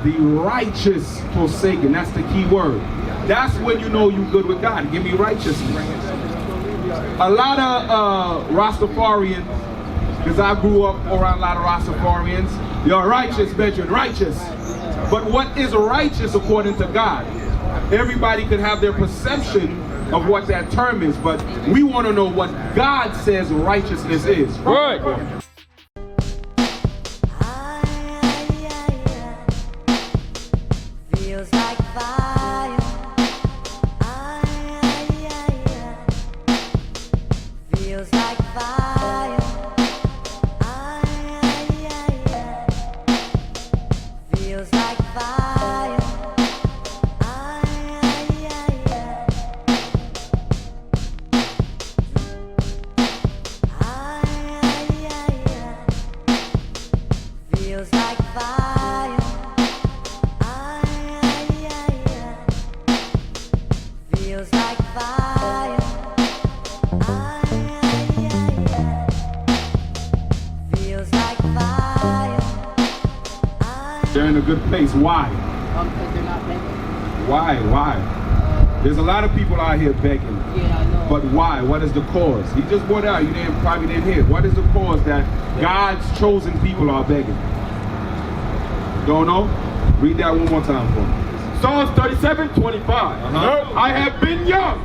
the righteous forsaken. That's the key word. That's when you know you're good with God. Give me righteousness. A lot of Rastafarians, because I grew up around a lot of Rastafarians, you're righteous, Benjamin, righteous. But what is righteous according to God? Everybody could have their perception of what that term is, but we want to know what God says righteousness is. Right. Feels like fire. Feels like fire. Feels like fire. Feels like fire. Feels like fire. Feels like fire. They're in a good place. Why? Because they're not begging. Why? There's a lot of people out here begging. Yeah, I know. But why? What is the cause? He just brought out. You probably didn't hear. What is the cause that God's chosen people are begging? Don't know? Read that one more time for me. Psalms 37:25. I have been young,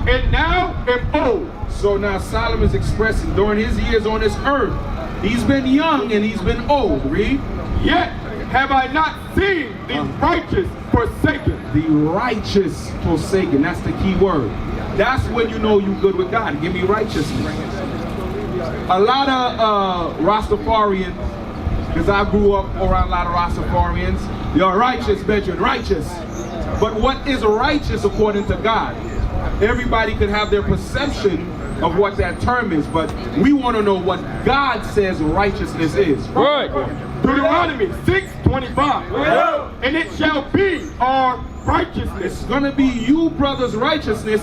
and now am old. So now Solomon is expressing during his years on this earth, he's been young and he's been old. Read. Yet have I not seen the righteous forsaken. The righteous forsaken. That's the key word. That's when you know you're good with God. Give me righteousness. A lot of Rastafarians, because I grew up around a lot of Rastafarians, you're righteous, Benjamin, righteous. But what is righteous according to God? Everybody could have their perception of what that term is, but we want to know what God says righteousness is. Right. Deuteronomy 6:25. And it shall be our righteousness. It's going to be you, brothers, righteousness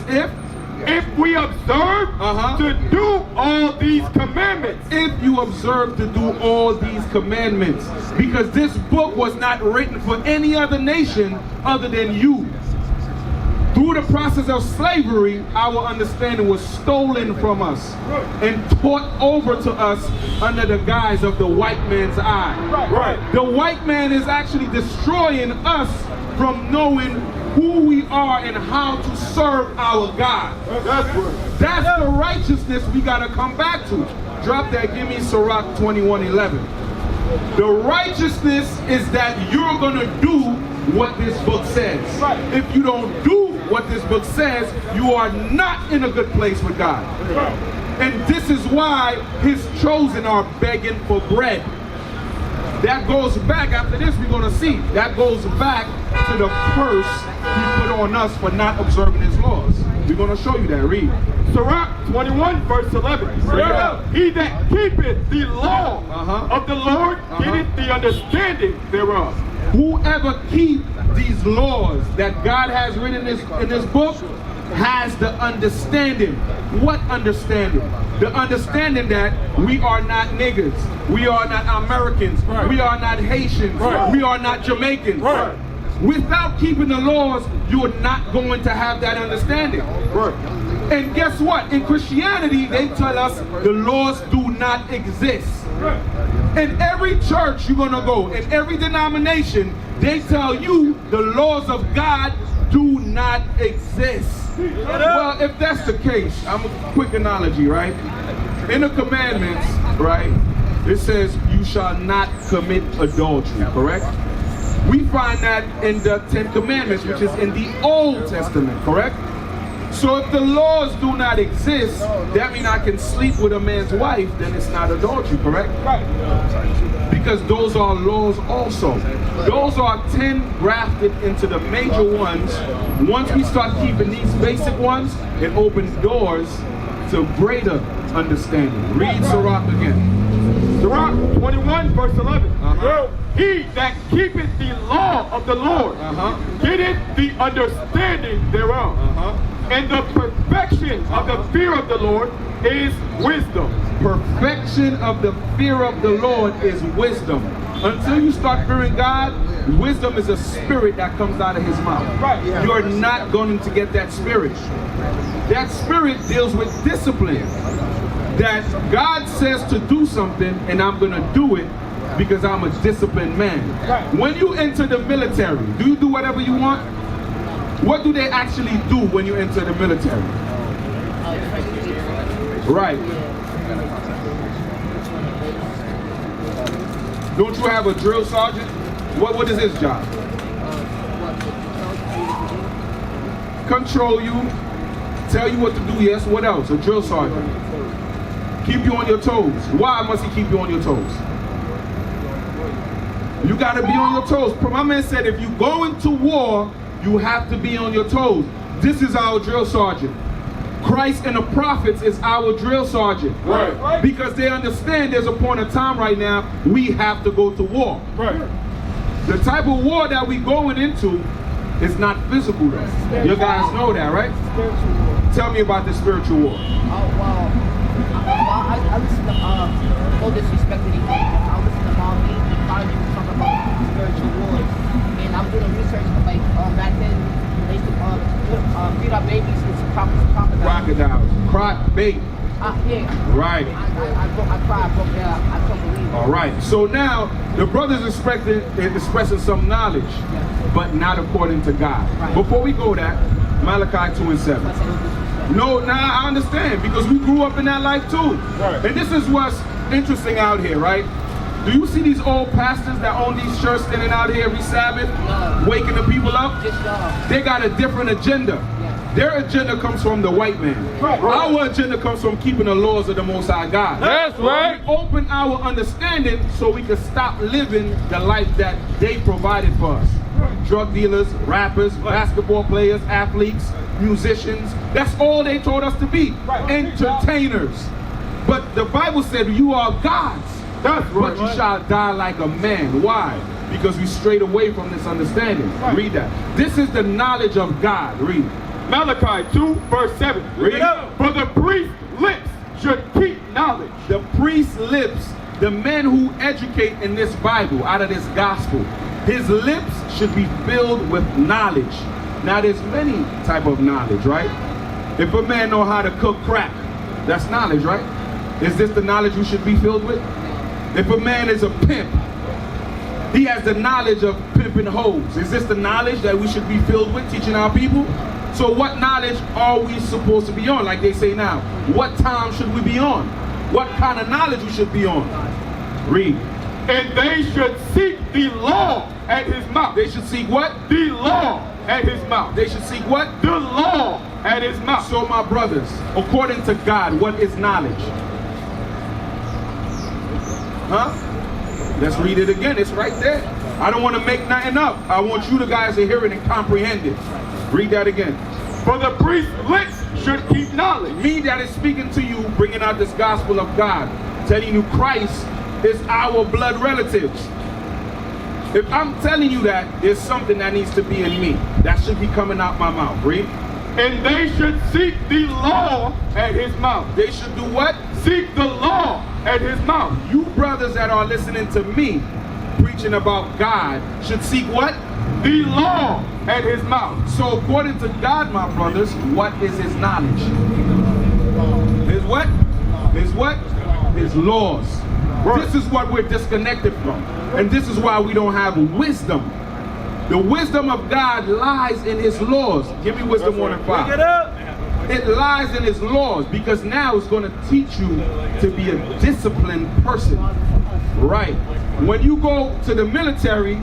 If we observe to do all these commandments. if you observe to do all these commandments. Because this book was not written for any other nation other than you. Through the process of slavery, our understanding was stolen from us and taught over to us under the guise of the white man's eye. Right. The white man is actually destroying us from knowing who we are and how to serve our God. That's the righteousness we got to come back to. Drop that, give me Sirach 21:11. The righteousness is that you're going to do what this book says. If you don't do what this book says, you are not in a good place with God. And this is why his chosen are begging for bread. That goes back, after this we're going to see, that goes back to the curse he put on us for not observing his laws. We're going to show you that. Read. Sirach 21:11. He that keepeth the law of the Lord getteth the understanding thereof. Whoever keeps these laws that God has written in this book has the understanding. What understanding? The understanding that we are not niggers, we are not Americans, we are not Haitians, we are not Jamaicans. Without keeping the laws, you are not going to have that understanding. And guess what? In Christianity, they tell us the laws do not exist. In every church you're going to go, in every denomination, they tell you the laws of God do not exist. Well, if that's the case, I'm a quick analogy, right? In the commandments, right, it says you shall not commit adultery, correct? We find that in the 10 Commandments, which is in the Old Testament, correct? So if the laws do not exist, that means I can sleep with a man's wife, then it's not adultery, correct? Right. Because those are laws also. Those are 10 grafted into the major ones. Once we start keeping these basic ones, it opens doors to greater understanding. Read Sirach again. Sirach 21:11. He that keepeth the law of the Lord getteth the understanding thereof. And the perfection of the fear of the Lord is wisdom. Perfection of the fear of the Lord is wisdom. Until you start fearing God, wisdom is a spirit that comes out of his mouth. Right. You're not going to get that spirit. That spirit deals with discipline. That God says to do something and I'm going to do it because I'm a disciplined man. Right. When you enter the military, do you do whatever you want? What do they actually do when you enter the military? Right. Don't you have a drill sergeant? What is his job? Control you, tell you what to do, yes. What else? A drill sergeant. Keep you on your toes. Why must he keep you on your toes? You got to be on your toes. My man said if you go into war, you have to be on your toes. This is our drill sergeant. Christ and the prophets is our drill sergeant. Right. Because they understand there's a point of time right now we have to go to war. Right. The type of war that we going into is not physical though. You guys know that, right? Tell me about the spiritual war. I listen to no disrespect to anything. I listen to Mommy. A lot of people talk about spiritual wars, and I'm doing research. Like back then, they used to feed our babies with Crocodiles. Croc bait. Yeah. Right. I cried. I broke down. I couldn't believe it. All right. So now the brothers expressing some knowledge, but not according to God. Right. Before we go that, Malachi 2:7. No, now I understand because we grew up in that life too. Right. And this is what's interesting out here, right? Do you see these old pastors that own these churches standing out here every Sabbath, waking the people up? They got a different agenda. Their agenda comes from the white man. Right. Our agenda comes from keeping the laws of the Most High God. That's right. We open our understanding so we can stop living the life that they provided for us. Drug dealers, rappers, basketball players, athletes, musicians. That's all they taught us to be. Right. Entertainers. But the Bible said you are gods. That's right. But you shall die like a man. Why? Because we strayed away from this understanding. Right. Read that. This is the knowledge of God. Read. Malachi 2:7. Read. For the priest's lips should keep knowledge. The priest's lips, the men who educate in this Bible, out of this gospel, his lips should be filled with knowledge. Now there's many type of knowledge, right? If a man know how to cook crack, that's knowledge, right? Is this the knowledge we should be filled with? If a man is a pimp, he has the knowledge of pimping hoes. Is this the knowledge that we should be filled with, teaching our people? So what knowledge are we supposed to be on? Like they say now, what time should we be on? What kind of knowledge we should be on? Read. And they should seek the law at his mouth. They should seek what? The law at his mouth. They should seek what? The law at his mouth. So my brothers, according to God, what is knowledge? Huh? Let's read it again. It's right there. I don't want to make nothing up. I want you guys to hear it and comprehend it. Read that again. For the priest's lips should keep knowledge. Me that is speaking to you, bringing out this gospel of God, telling you Christ is our blood relatives. If I'm telling you that, there's something that needs to be in me. That should be coming out my mouth. Read. And they should seek the law at his mouth. They should do what? Seek the law at his mouth. You brothers that are listening to me preaching about God should seek what? The law at his mouth. So according to God, my brothers, what is his knowledge? His what? His what? His laws. Right. This is what we're disconnected from. And this is why we don't have wisdom. The wisdom of God lies in his laws. Give me wisdom 1 and 5. It lies in his laws because now it's going to teach you to be a disciplined person. Right. When you go to the military,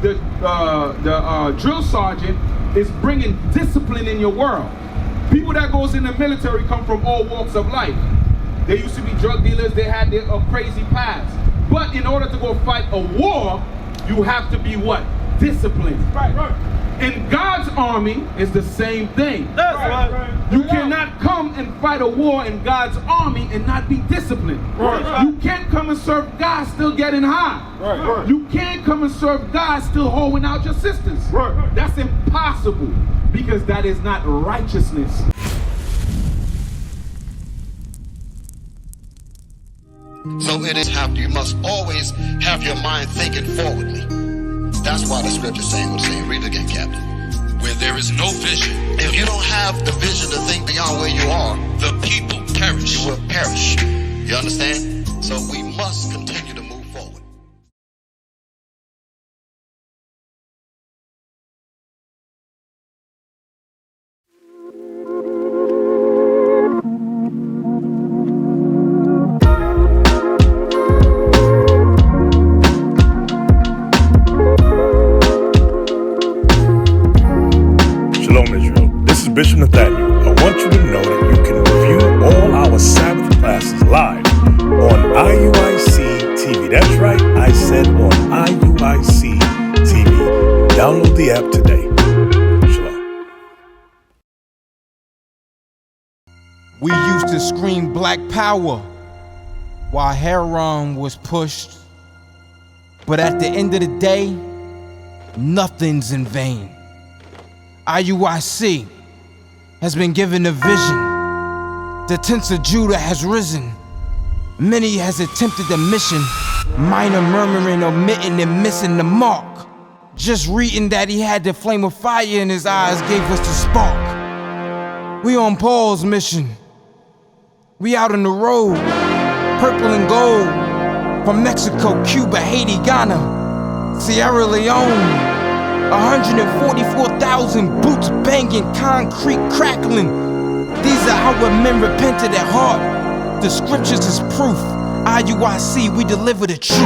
the drill sergeant is bringing discipline in your world. People that goes in the military come from all walks of life. They used to be drug dealers. They had their crazy past. But in order to go fight a war, you have to be what? Disciplined. Right. In God's army is the same thing. That's right. You cannot come and fight a war in God's army and not be disciplined. Right. You can't come and serve God still getting high. Right. You can't come and serve God still holding out your sisters. Right. That's impossible, because that is not righteousness. So it is you must always have your mind thinking forwardly. That's why the scripture saying what it's saying. Read it again, Captain. Where there is no vision, If you don't have the vision to think beyond where you are, the people perish. you will perish. You understand? So we must continue to move forward. Shalom, Israel. This is Bishop Nathaniel. I want you to know that you can review all our Sabbath classes live on IUIC TV. That's right, I said on IUIC TV. Download the app today. Shalom. We used to scream black power while heroin was pushed. But at the end of the day, nothing's in vain. IUIC has been given a vision. The tents of Judah has risen. Many has attempted the mission, minor murmuring, omitting, and missing the mark. Just reading that he had the flame of fire in his eyes gave us the spark. We on Paul's mission. We out on the road, purple and gold, from Mexico, Cuba, Haiti, Ghana, Sierra Leone. 144,000 boots banging, concrete crackling. These are our men repented at heart. The scriptures is proof. IUIC, we deliver the truth.